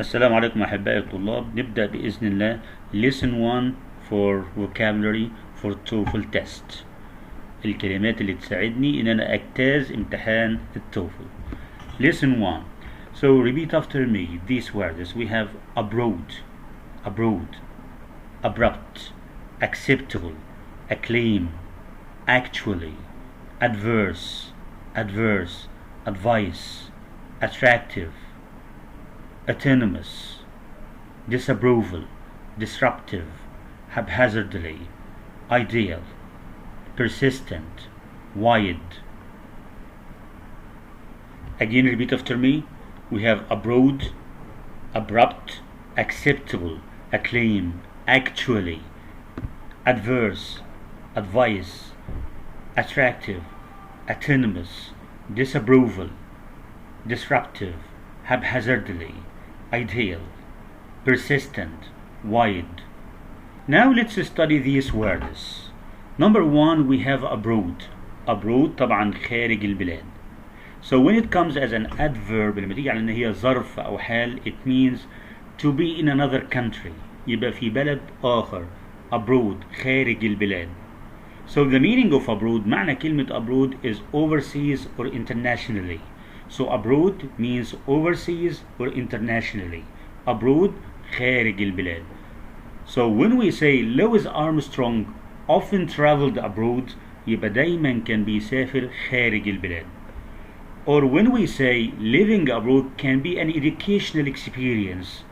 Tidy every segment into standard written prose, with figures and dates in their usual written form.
السلام عليكم أحبائي الطلاب. نبدأ بإذن الله lesson 1 for vocabulary for TOEFL test. الكلمات اللي تساعدني إن أنا أجتاز امتحان التوفل. lesson 1. So repeat after me these words. We have abroad, abrupt, acceptable, acclaim, actually, adverse, advice, attractive, autonomous, disapproval, disruptive, haphazardly, ideal, persistent, Wyatt. Again, repeat after me. We have abroad, abrupt, acceptable, acclaim, actually, adverse, advice, attractive, autonomous, disapproval, disruptive, haphazardly, ideal, persistent, Wyatt. Now let's study these words. Number 1, we have abroad. Abroad طبعا خارج البلاد. So when it comes as an adverb لما تيجي على ان هي ظرف او حال, it means to be in another country. يبقى في بلد آخر. Abroad خارج البلاد. So the meaning of abroad, معنى كلمة abroad is overseas or internationally. So abroad means overseas or internationally. Abroad خارج البلاد. So when we say Louis Armstrong often traveled abroad, يبقى دايما كان بيسافر خارج البلاد. Or when we say living abroad can be an educational experience,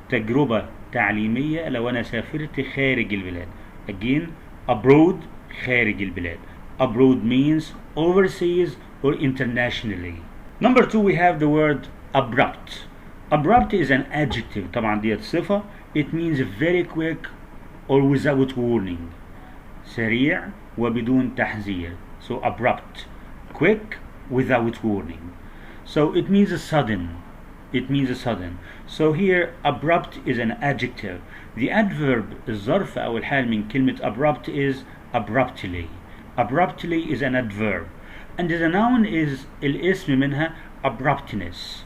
تجربة تعليمية لو أنا سافرت خارج البلاد. Again, abroad خارج البلاد. Abroad means overseas or internationally. Number 2, we have the word abrupt. Abrupt is an adjective. طبعا ديت صفة. It means very quick or without warning. سريع وبدون تحذير. So abrupt, quick without warning. So it means sudden. So here abrupt is an adjective. The adverb الظرف أو الحال من كلمة abrupt is abruptly. Abruptly is an adverb. And the noun is الاسم منها abruptness.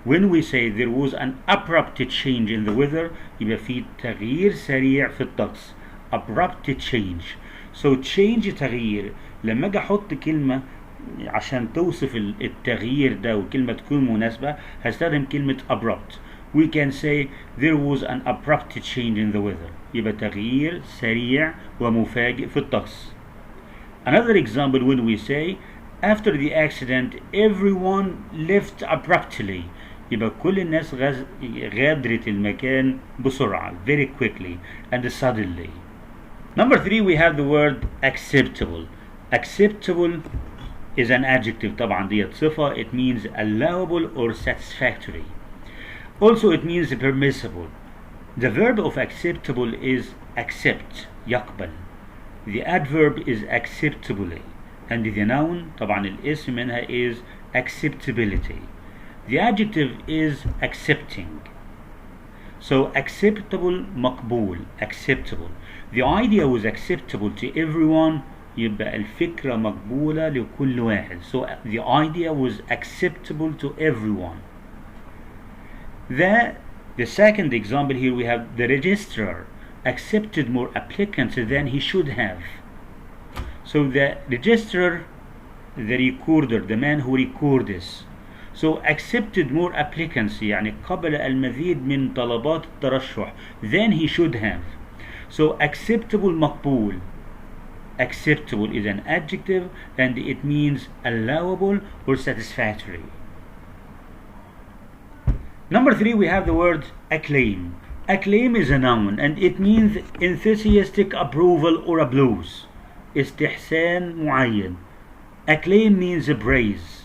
When we say there was an abrupt change in the weather, يبقى في تغيير سريع في الطقس. Abrupt change. So change تغيير. لما اجي احط كلمة عشان توصف التغيير ده وكلمة تكون مناسبة, هستخدم كلمة abrupt. We can say there was an abrupt change in the weather. يبقى تغيير سريع ومفاجئ في الطقس. Another example, when we say after the accident everyone left abruptly, يبقى كل الناس غادرت المكان بسرعة, very quickly and suddenly. Number 3, we have the word acceptable. Acceptable is an adjective. طبعا ديت صفة. It means allowable or satisfactory. Also it means permissible. The verb of acceptable is accept, يقبل. The adverb is acceptably. And the noun طبعا الاسم منها is acceptability. The adjective is accepting. So acceptable مقبول, acceptable. The idea was acceptable to everyone, يبقى الفكرة مقبولة لكل واحد. So the idea was acceptable to everyone. The second example here, we have the registrar accepted more applicants than he should have. So the registrar, the recorder, the man who records, so accepted more applicants, يعني قبل المزيد من طلبات الترشح than he should have. So acceptable مقبول. Acceptable is an adjective and it means allowable or satisfactory. Number 3, we have the word acclaim. Acclaim is a noun and it means enthusiastic approval or applause. استحسان معين. Acclaim means praise.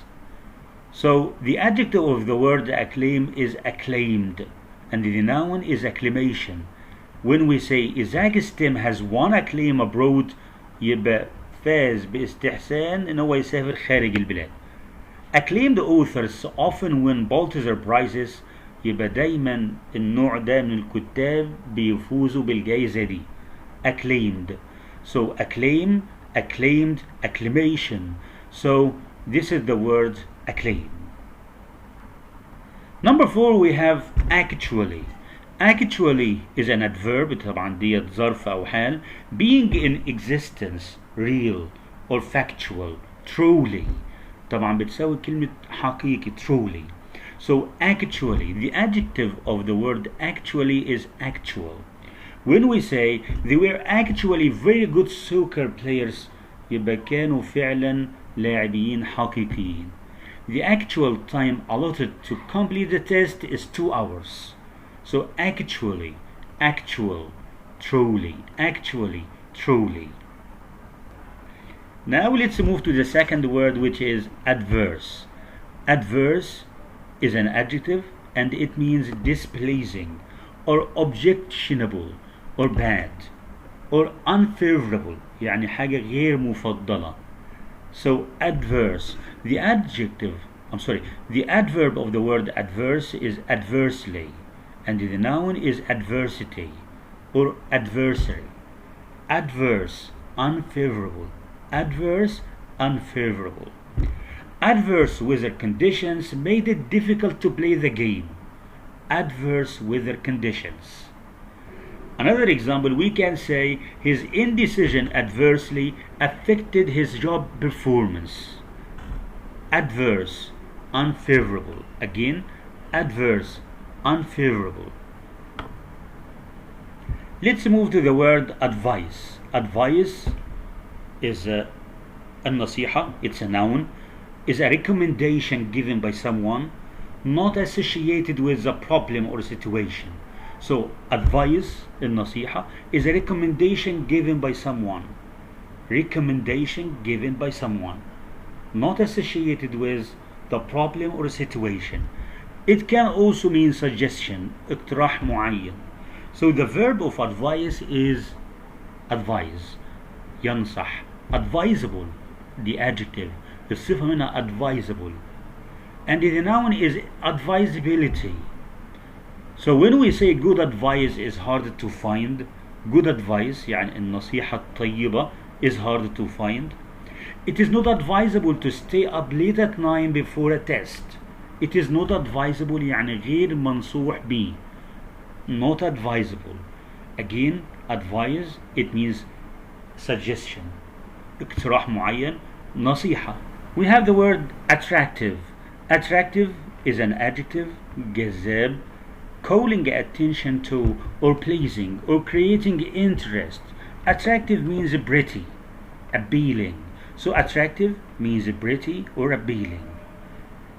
So the adjective of the word acclaim is acclaimed and the noun is acclamation. When we say Isaac STEM has won acclaim abroad, يبقى فاز باستحسان إن هو يسافر خارج البلاد. Acclaimed authors often win Pulitzer prizes. يبقى دايما النوع ده من الكتاب بيفوزوا بالجائزة دي. Acclaimed. So acclaim, acclaimed, acclamation. So this is the word acclaim. Number 4, we have actually. Actually is an adverb طبعا ديت ظرف أو حال being in existence real or factual truly طبعا بتساوي كلمة حقيقي truly. So actually, the adjective of the word actually is actual. When we say they were actually very good soccer players يبقى كانوا فعلا لاعبين حقيقيين. The actual time allotted to complete the test is 2 hours. So actually, actual, truly, actually, truly. Now let's move to the second word, which is adverse. Adverse is an adjective and it means displeasing or objectionable or bad or unfavorable يعني حاجة غير مفضلة. So adverse, the adverb of the word adverse is adversely and the noun is adversity or adversary. Adverse, unfavorable. Adverse, unfavorable. Adverse weather conditions made it difficult to play the game. Adverse weather conditions. Another example, we can say his indecision adversely affected his job performance. Adverse, unfavorable. Again, adverse, unfavorable. Let's move to the word advice. Advice is a nasiha, it's a noun, is a recommendation given by someone not associated with a problem or situation. So advice in nasiha is a recommendation given by someone. Recommendation given by someone not associated with the problem or situation. It can also mean suggestion, اقتراح معين. So the verb of advice is advise, ينصح. Advisable, the adjective, الصفة منها advisable. And the noun is advisability. So when we say good advice is hard to find, good advice يعني النصيحة الطيبة is hard to find. It is not advisable to stay up late at night before a test. It is not advisable يعني غير منصوح به. Not advisable. Again, advise, it means suggestion. اقتراح معين, نصيحة. We have the word attractive. Attractive is an adjective, جذاب, calling attention to or pleasing or creating interest. Attractive means pretty, appealing. So attractive means pretty or appealing.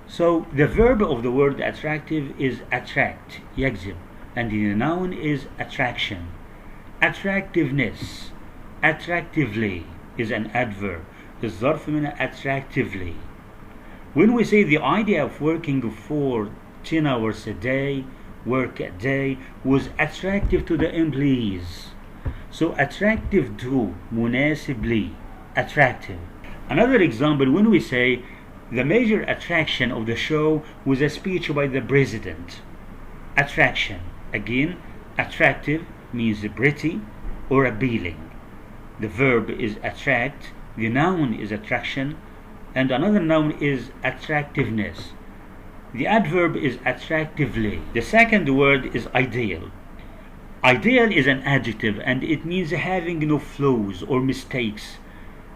So the verb of the word attractive is attract, يجذب, and the noun is attraction. Attractiveness, attractively is an adverb. الظرف منها attractively. When we say the idea of working for 10 hours a day, work a day, was attractive to the employees. So attractive to, مناسب, attractive. Another example, when we say the major attraction of the show was a speech by the president. Attraction. Again, attractive means pretty or appealing. The verb is attract, the noun is attraction, and another noun is attractiveness. The adverb is attractively. The second word is ideal. Ideal is an adjective and it means having no flaws or mistakes.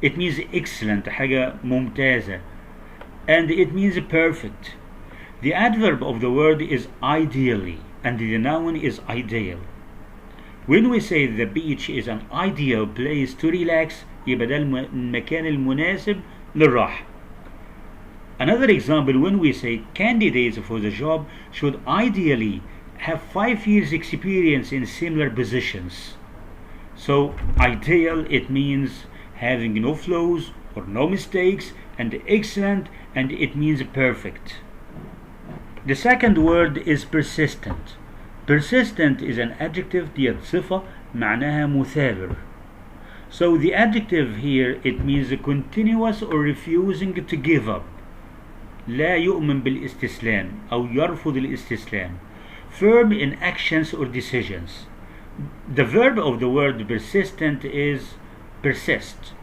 It means excellent, حاجة ممتازة, and it means perfect. The adverb of the word is ideally and the noun is ideal. When we say the beach is an ideal place to relax, يبقى ده المكان المناسب للراحة. Another example, when we say candidates for the job should ideally have 5 years experience in similar positions. So ideal, it means having no flaws or no mistakes, and excellent, and it means perfect. The second word is persistent. Persistent is an adjective, دي صفة معناها مثابر. So the adjective here, it means continuous or refusing to give up. لا يؤمن بالاستسلام أو يرفض الاستسلام. Firm in actions or decisions. The verb of the word persistent is persist,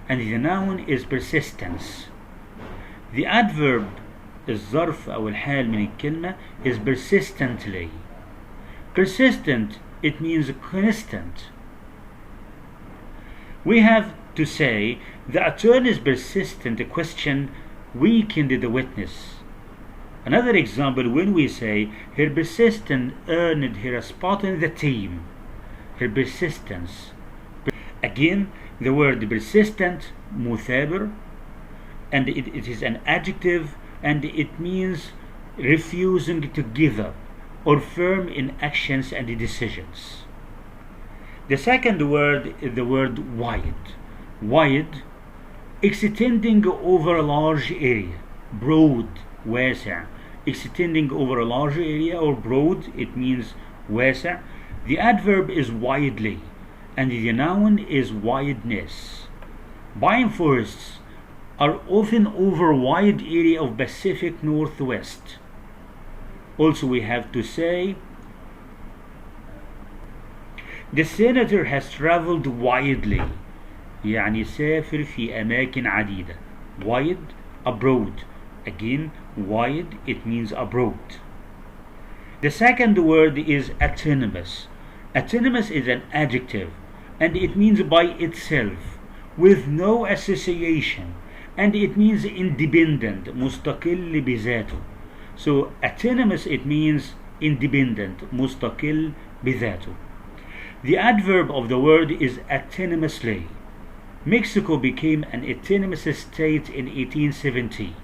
and the noun is persistence. The adverb الظرف أو الحال من الكلمة is persistently. Persistent, it means constant. We have to say the attorney's persistent question weakened the witness. Another example, when we say her persistence earned her a spot in the team. Her persistence. Again, the word persistent, مثابر, and it is an adjective, and it means refusing to give up or firm in actions and decisions. The second word is the word wide. Wide, extending over a large area. Broad, واسع. Extending over a large area, or broad, it means واسع. The adverb is widely, and the noun is wideness. Pine forests are often over a wide area of Pacific Northwest. Also, we have to say the senator has traveled widely. يعني سافر في أماكن عديدة. Wide, abroad. Again, wide, it means abroad. The second word is autonomous. Autonomous is an adjective, and it means by itself, with no association, and it means independent, مستقل بذاته. So autonomous, it means independent, مستقل بذاته. The adverb of the word is autonomously. Mexico became an autonomous state in 1870.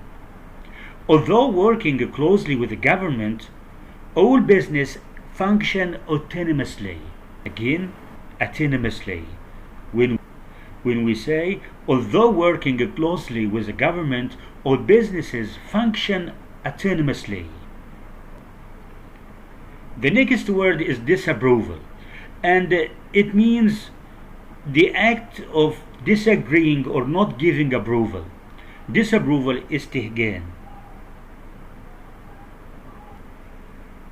Although working closely with the government, all business function autonomously. Again, autonomously. When we say, although working closely with the government, all businesses function autonomously. The next word is disapproval, and it means the act of disagreeing or not giving approval. Disapproval is استهجان.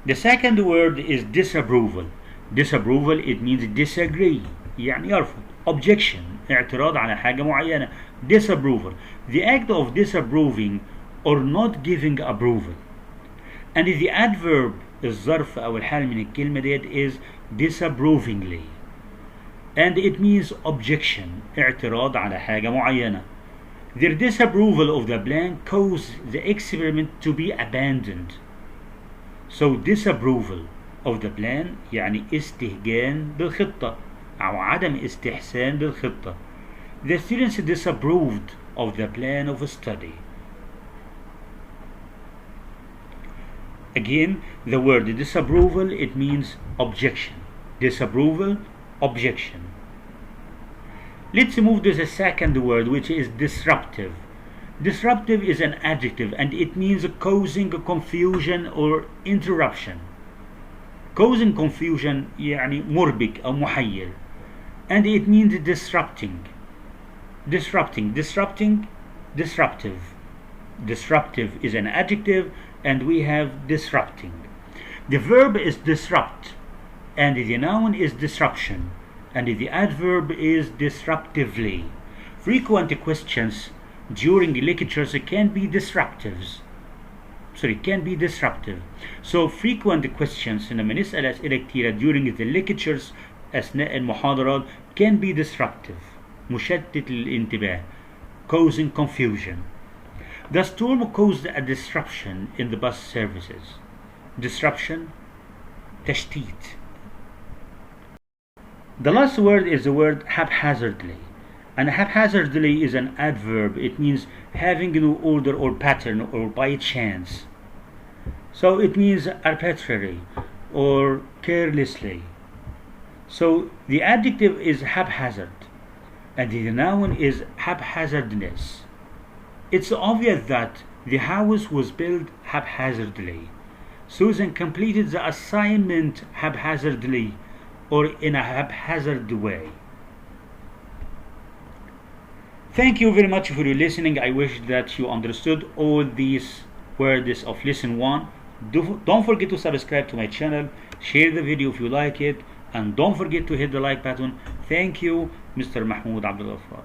The second word is disapproval. Disapproval, it means disagree, يعني يرفض. Objection, اعتراض على حاجة معينة. Disapproval, the act of disapproving or not giving approval. And the adverb, الظرف أو الحال من الكلمة ديت, is disapprovingly, and it means objection, اعتراض على حاجة معينة. Their disapproval of the plan caused the experiment to be abandoned. So disapproval of the plan يعني استهجان بالخطة أو عدم استحسان بالخطة. The students disapproved of the plan of study. Again, the word disapproval, it means objection. Disapproval, objection. Let's move to the second word, which is disruptive. Disruptive is an adjective, and it means causing confusion or interruption. Causing confusion يعني مربك أو محير, and it means disrupting. Disrupting, disruptive. Disruptive is an adjective, and we have disrupting. The verb is disrupt, and the noun is disruption, and the adverb is disruptively. Frequent questions during lectures can be disruptive. So frequent questions لما نسأل أسئلة كتيرة during the lectures أثناء المحاضرات can be disruptive, مشتت للانتباه, causing confusion. The storm caused a disruption in the bus services. Disruption, تشتيت. The last word is the word haphazardly. And haphazardly is an adverb. It means having no order or pattern or by chance. So it means arbitrary or carelessly. So the adjective is haphazard, and the noun is haphazardness. It's obvious that the house was built haphazardly. Susan completed the assignment haphazardly or in a haphazard way. Thank you very much for your listening. I wish that you understood all these words of lesson 1. Don't forget to subscribe to my channel, share the video if you like it, and don't forget to hit the like button. Thank you, Mr. Mahmoud Abdul Ghaffar.